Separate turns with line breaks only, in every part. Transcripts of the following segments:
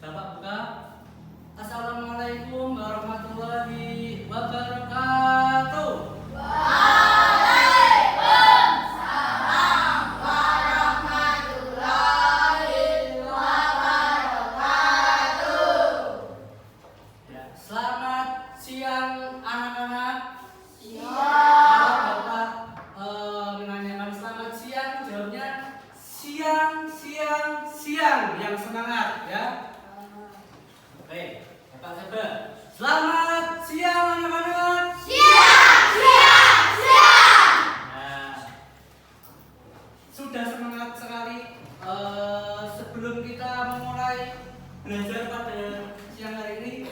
Bapak buka. Assalamualaikum warahmatullahi wabarakatuh.
Waalaikumsalam warahmatullahi wabarakatuh.
Ya, selamat siang anak-anak.
Siang.
Kalau Bapak menanyakan selamat siang, jawabnya siang, siang, siang. Yang semangat ya. Oke, Bapak coba. Selamat siang anak-anak.
Siang.
Nah, sudah semangat sekali. Sebelum kita memulai belajar pada siang hari ini,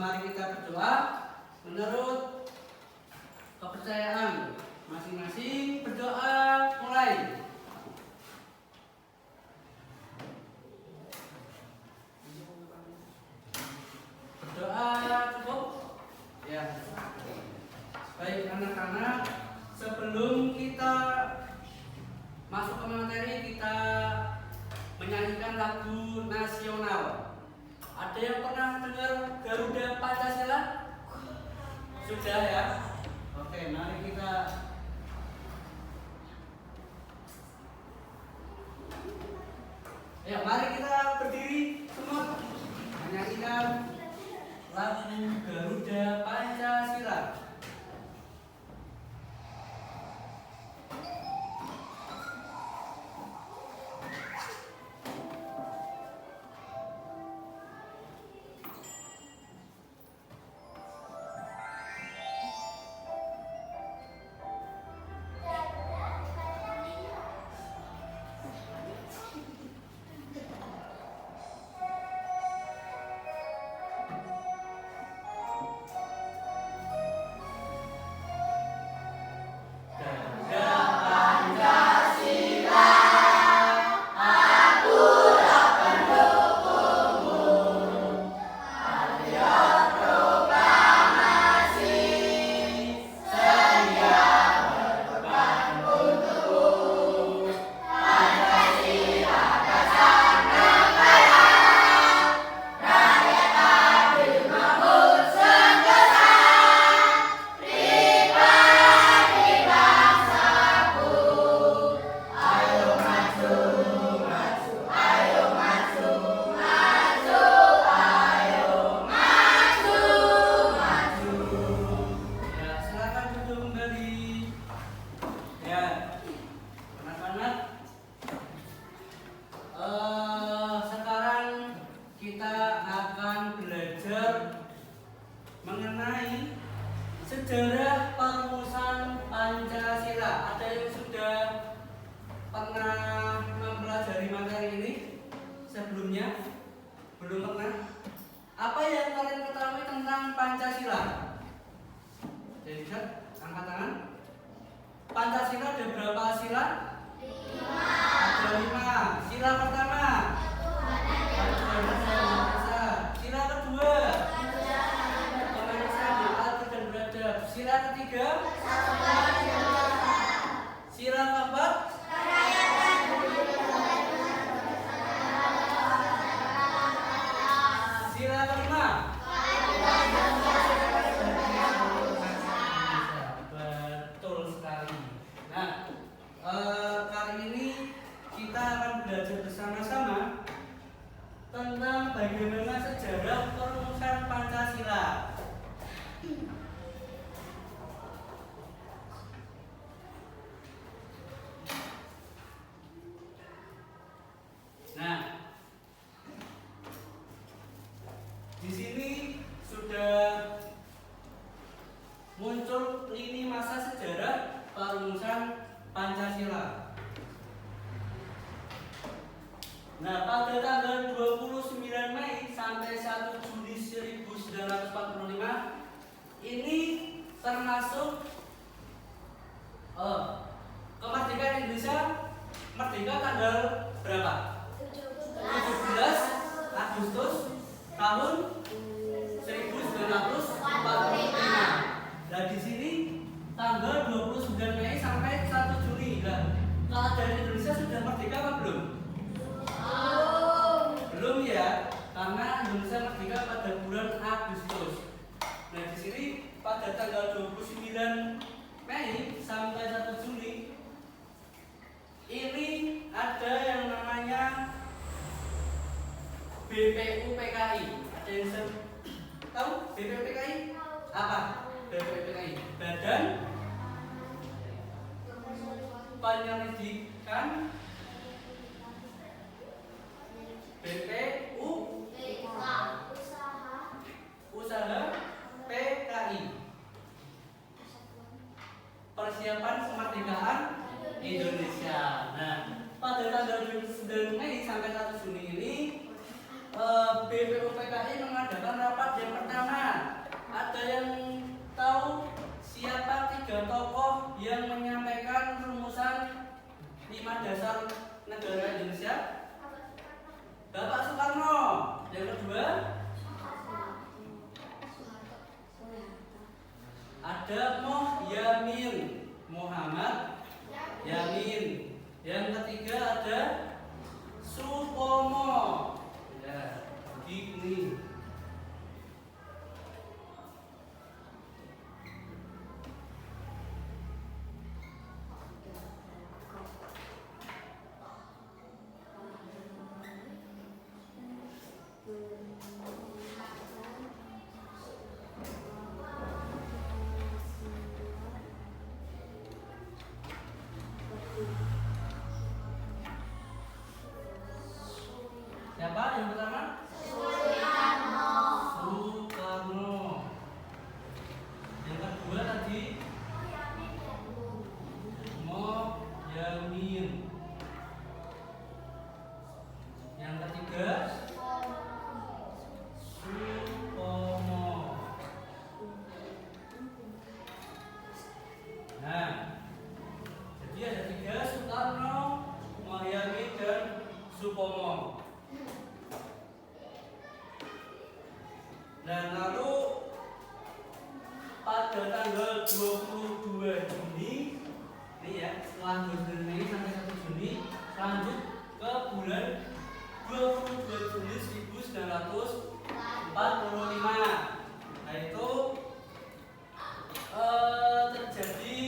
mari kita berdoa menurut kepercayaan masing-masing. Berdoa mulai. Berdoa cukup? Ya. Baik anak-anak, sebelum kita masuk ke materi, kita menyanyikan lagu nasional. Ada yang pernah dengar Garuda Pancasila? Sudah ya? Oke, mari kita berdiri semua menyanyikan lagu Garuda Pancasila. Ya, silakan duduk kembali. Ya, anak-anak. Sekarang kita akan belajar mengenai sejarah perumusan Pancasila. Ada yang sudah pernah mempelajari materi ini sebelumnya? Belum pernah? Apa yang kalian ketahui tentang Pancasila? Jadi angkat tangan. Pancasila ada berapa sila? 5. Ada 5. Sila pertama. Sila kedua. Kemanusiaan adil dan beradab. Sila ketiga. Sila keempat. Sila kelima. Betul sekali. Nah, kali ini kita akan belajar bersama-sama tentang bagaimana sejarah perumusan Pancasila. Nah, di sini sudah muncul lini masa sejarah perumusan Pancasila. Nah, pada tanggal 29 Mei sampai 1 Juli 1945 ini termasuk kemerdekaan Indonesia. Merdeka tanggal berapa? 17 Agustus tahun 1945. Nah, di sini tanggal 29 Mei sampai 1 Juli. Nah, kalau dari Indonesia sudah merdeka apa belum? Belum ya. Indonesia merdeka pada bulan Agustus. Nah, di sini pada tanggal 29 Mei sampai 1 Juli ini ada yang namanya BPU PKI. Ada yang tahu BPU PKI? Apa? BPU PKI. Badan Penyelidikan BPU Usaha PKI. Persiapan Kemerdekaan Indonesia. Nah, pada tanggal 29 Mei sampai 1 Juni ini BPU PKI mengadakan rapat yang pertama. Ada yang tahu siapa 3 tokoh yang menyampaikan rumusan 5 dasar negara Indonesia? Bapak Soekarno. Yang kedua ada Mohyamin, Muhammad Yamin. Yang ketiga ada Supomo. Ya, begini. Siapa yang pertama? Soekarno. Yang kedua tadi Mohyamin. Yang ketiga Supomo. Nah, jadi ada 3, Soekarno, Mohyamin, dan Supomo. Dan lalu pada tanggal 22 Juni ini ya, setelah 22 Mei sampai 1 Juni lanjut ke bulan 22 Juni 1945. Nah itu terjadi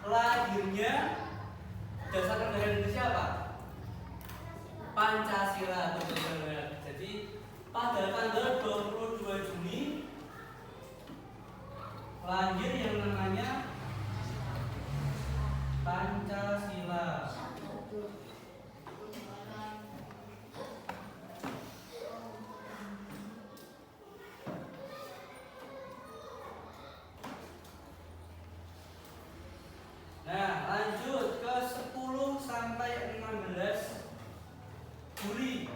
lahirnya dasar negara Indonesia apa? Pancasila. Jadi pada tanggal 22 Juni lahir yang namanya Pancasila. Nah, lanjut ke 10 sampai 16 Juli.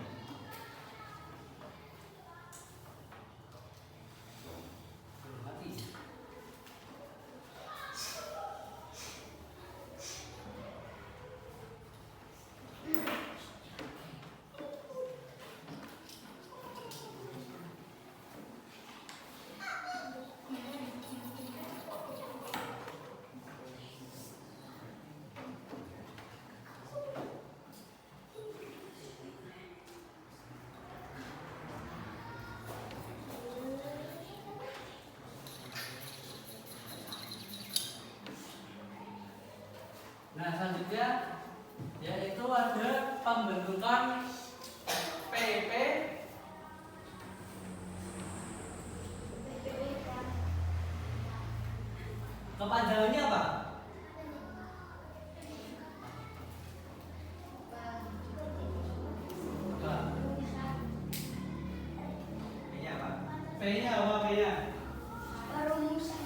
Nah, selanjutnya yaitu ada pembentukan PP kepanjangannya apa? P-nya apa? P-nya apa? P-nya?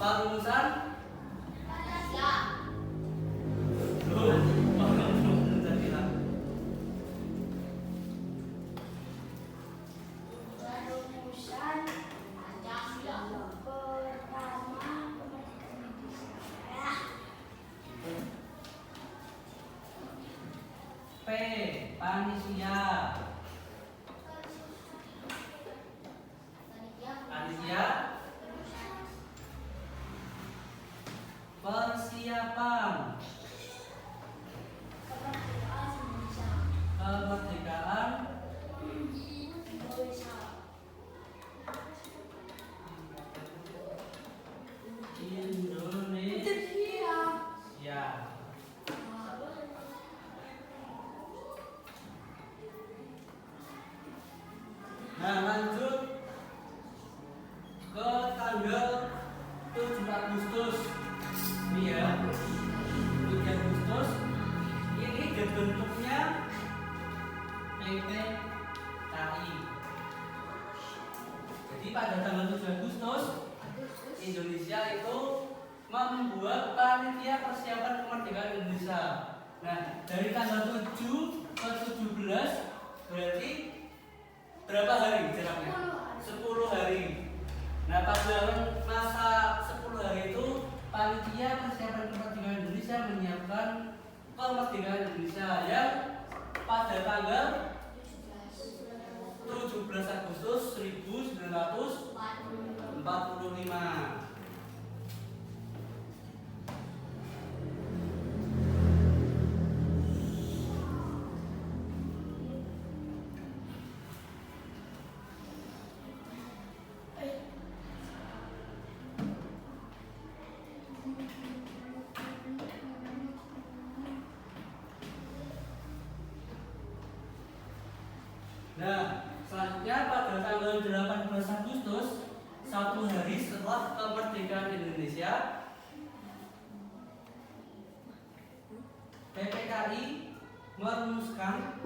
Perumusan P. Panitia. Panitia. Persiapan kemerdekaan PKI. Jadi pada tanggal 7 Agustus Indonesia itu membuat panitia persiapan kemerdekaan Indonesia. Nah, dari tanggal 7 ke 17 berarti berapa hari jaraknya? 10 hari. Nah, pada masa 10 hari itu panitia persiapan kemerdekaan Indonesia menyiapkan kemerdekaan Indonesia yang pada tanggal 17 Agustus 1945. Nah, selanjutnya pada tanggal 18 Agustus, 1 hari setelah kemerdekaan Indonesia, PPKI merumuskan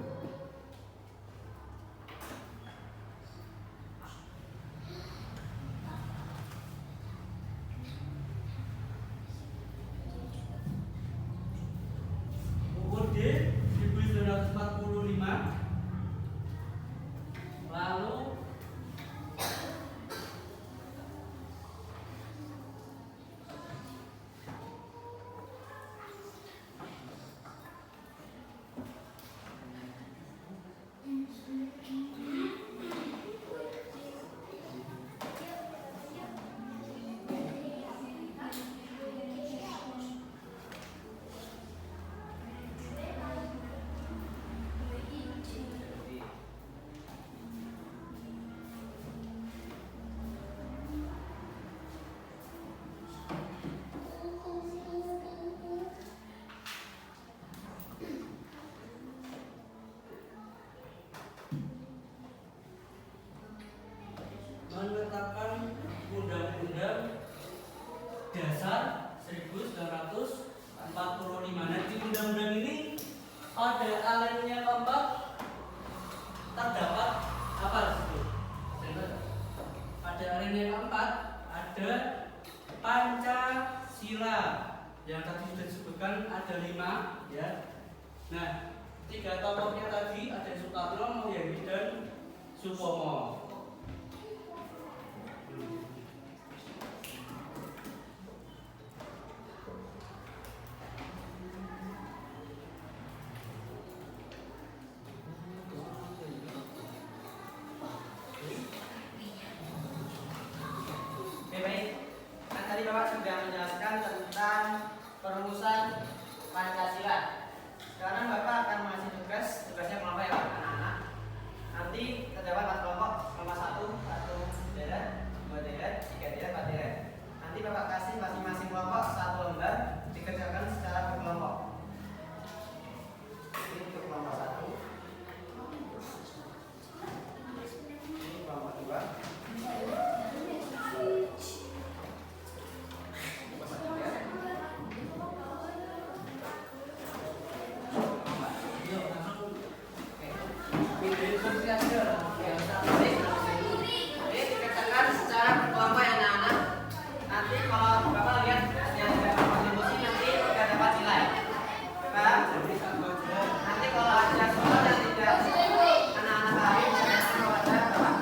UUD 1945. Lalu menetapkan Undang-Undang Dasar 1945. Nah, di undang-undang ini pada alinea keempat terdapat apa di situ? Pada alinea keempat ada Pancasila yang tadi sudah disebutkan ada 5 ya. Nah, 3 tokohnya tadi ada Soekarno, Mulyadi dan Supomo.
Tadi Bapak sudah menjelaskan tentang perumusan Pancasila. Sekarang Bapak akan mengasih tugasnya kelompok ya Pak, anak-anak. Nanti terdapat 4 kelompok, kelompok 1 deret, 2 deret, 3 deret, 4 deret. Nanti Bapak kasih masing-masing kelompok 1 lembar, dikerjakan secara berkelompok. Ini untuk kelompok 1. Ini kelompok 2. Dikerjakan secara berkelompok ya anak-anak. Nanti kalau Bapak lihat yang kontribusi nanti tidak dapat nilai. Bapak, nanti kalau ada soal yang tidak anak-anak pahami bisa kepada Bapak.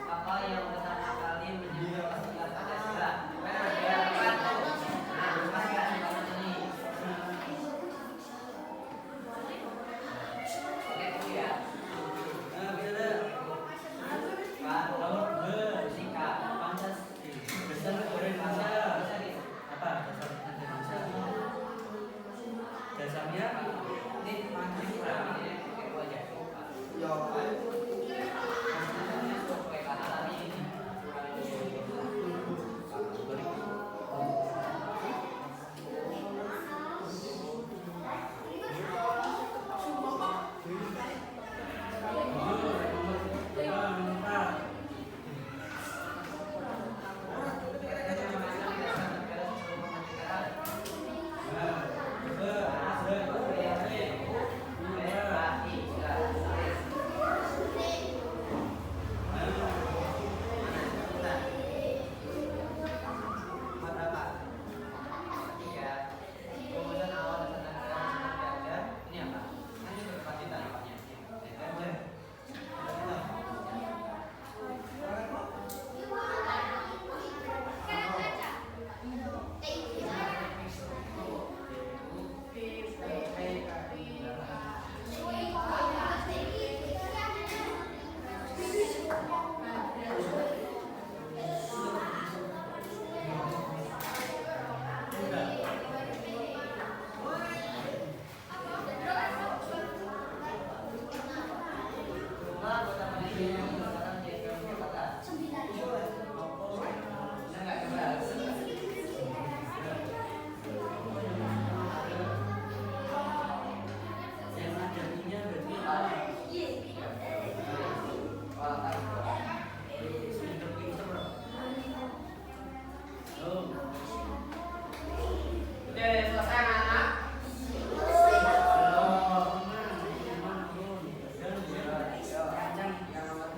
Apa yang pertama kali menjelaskan Pancasila? Nah, masih kasih banget ini. Oke, itu ya.
Bisa
Pak,
nomor
singkat.
dasar negara Indonesia. Apa dasar negara Indonesia? Dasarnya
Ini masih kurang ini. Oke, itu aja.
Ya,
Oke, karena tadi ini
yang ada ininya berarti pinter bro. Oh.
Udah selesai anak-anak?
Yang nomor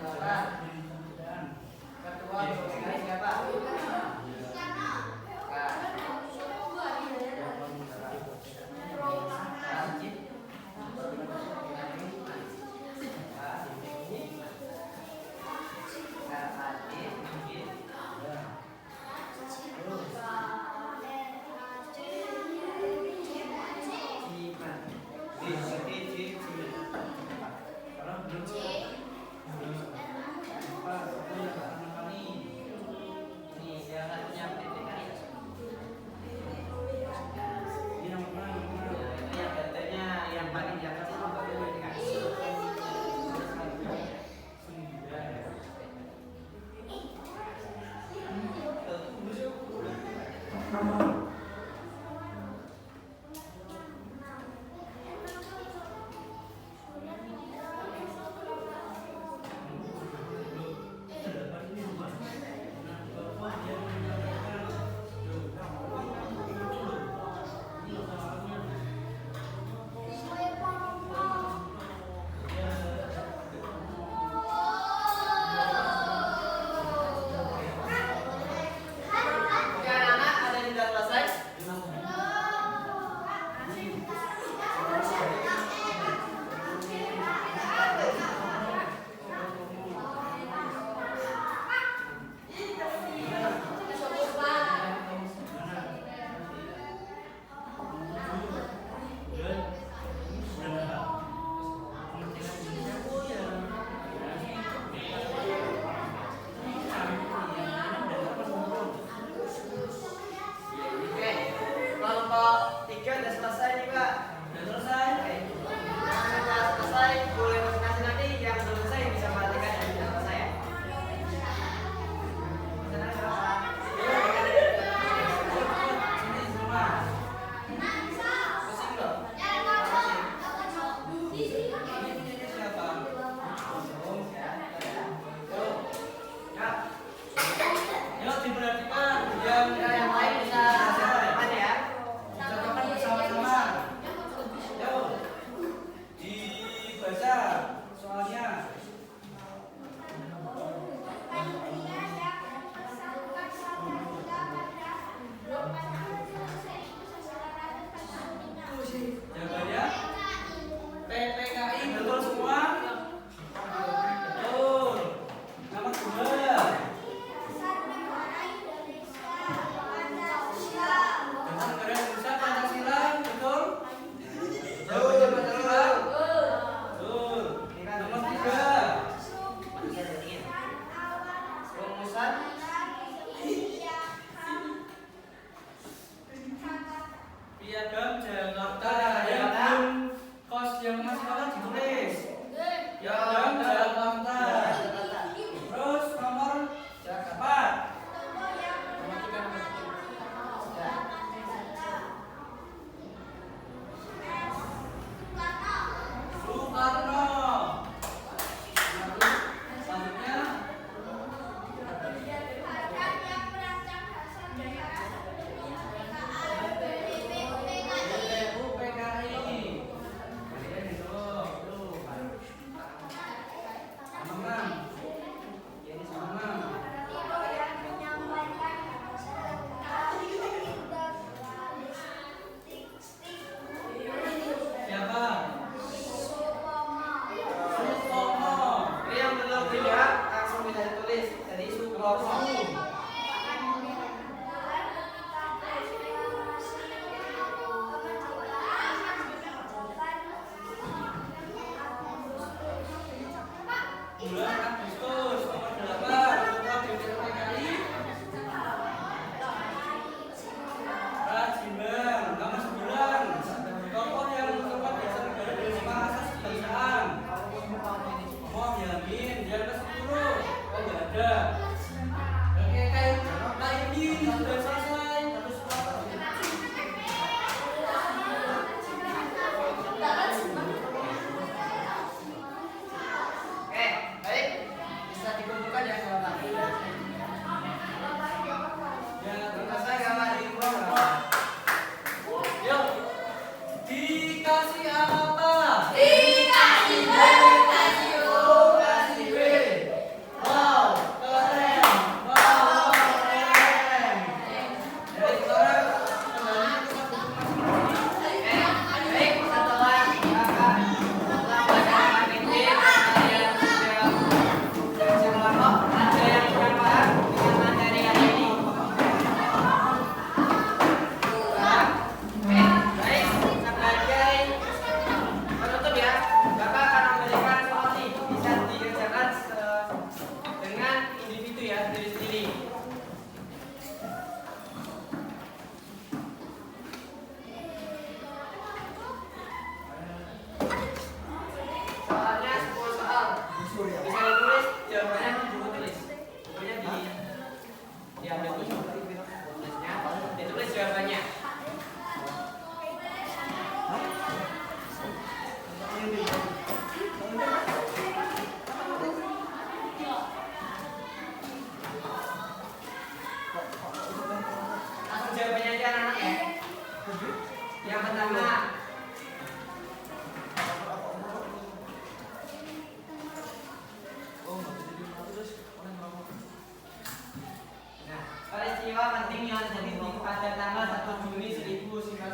yang terjadi pada tanggal 1 Juni 1945.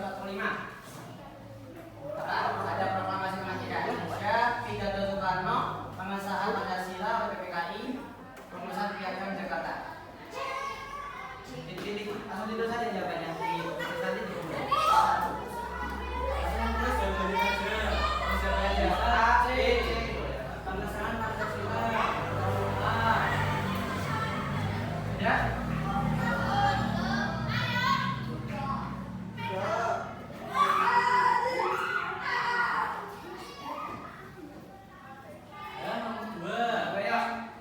Ada proklamasi kemerdekaan Indonesia, pidato Soekarno, pengesahan Pancasila oleh PPKI, pengesahan Piagam Jakarta. Titik langsung itu saja jawabannya. Nanti diulang.
Terus jawabannya aja.
Jawabannya A, B, C.
Pengesahan Pancasila.
Ya.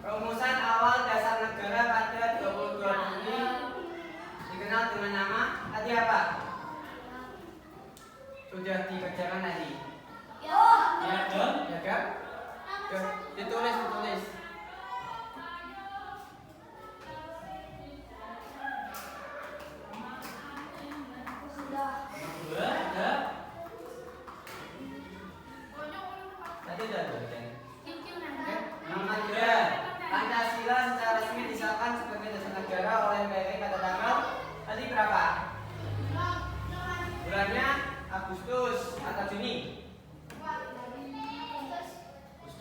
Rumusan awal dasar negara pada 22 Juni dikenal dengan nama tadi apa? Sudah dikerjakan tadi.
Piagam.
Ya kan? Ditulis.
Dua ada.
Tadi udah kan?
Oke.
Nomor 3. Pancasila secara resmi disahkan sebagai dasar negara oleh PBB pada tanggal tadi berapa? Bulannya Agustus atau Juni?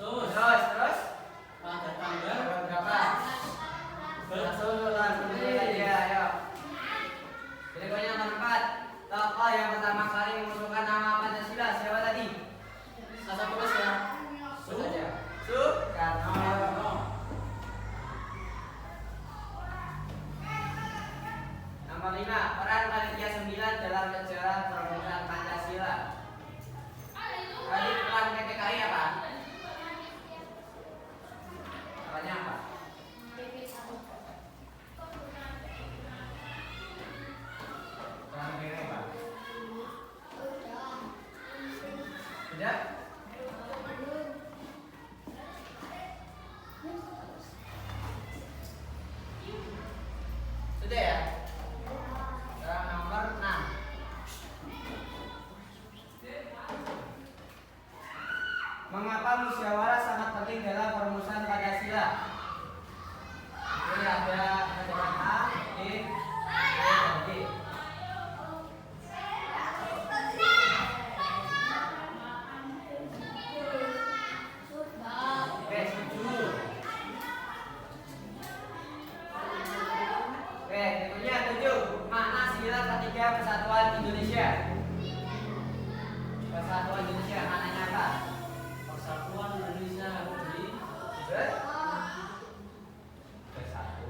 Terus
Pada tanggal
berapa? Langsung aja, ayo. Berikutnya nomor 4. Tokoh yang pertama kali mengusulkan nama Pancasila siapa tadi? Langsung tulis ya. Tulis aja. Soekarno. Nomor 5. Peran panitia 9 dalam sejarah perumusan Pancasila. Tadi peran PPKI apa? Perannya apa? Peran PPKI apa? Sudah? Sudah ya? Sekarang nomor 6. Mengapa musyawarah sangat penting dalam perumusan Pancasila? Ini ada jawaban A, B, C, dan D. Oke, setuju. Oke, berikutnya 7. Makna sila ketiga Persatuan Indonesia. Persatuan Indonesia maknanya apa?
Persatuan Indonesia di
Bersatu.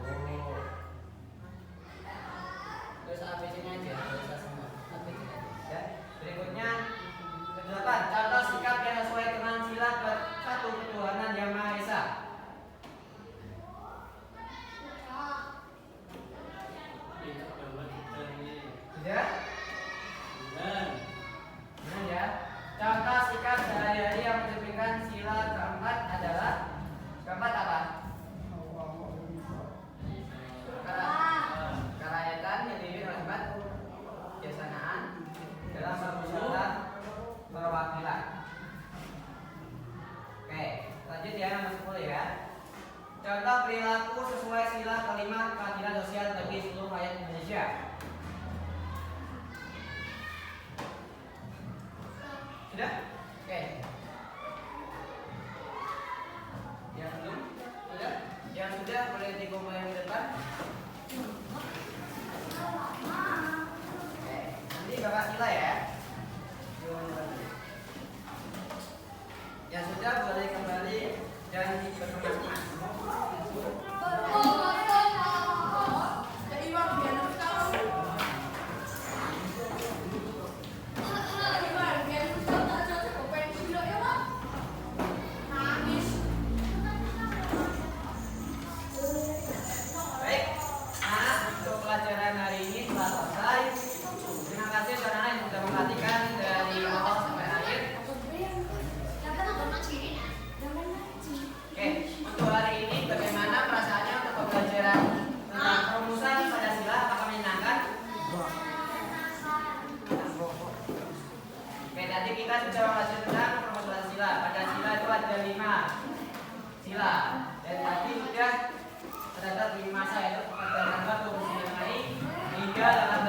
Terus ABC-nya aja, bisa semua. ABC-nya. Ya. Berikutnya ke-8. Contoh sikap yang sesuai dengan sila ke-1 ketuhanan Yang Maha Esa.
itu gambar kita ini.
Sudah?
Dan
Benar ya. Contoh sikap sehari-hari yang mencerminkan sila keempat adalah keempat apa? Kerakyatan yang dipimpin oleh empat kebijaksanaan dalam permusyawaratan perwakilan. Oke, lanjut ya nomor 10 ya. Contoh perilaku sesuai sila kelima keadilan sosial bagi seluruh rakyat Indonesia. Sudah? Oke. Yang belum? Sudah? Yang sudah boleh dikumpulkan ke depan. Oke. Nanti Bapak sila ya. Yang sudah boleh kembali dan berkemas-kemas. Baik. Nah, untuk pelajaran hari ini telah selesai. Terima kasih anak-anak yang sudah memperhatikan dari awal sampai akhir. Oke, untuk hari ini bagaimana perasaannya untuk pembelajaran tentang perumusan Pancasila? Apakah menyenangkan? Oke, tadi kita sudah membahas tentang perumusan Pancasila. Pancasila itu ada 5 sila. Dan tadi sudah terdapat 5 masa yaitu pada tanggal 29 Mei 3 dan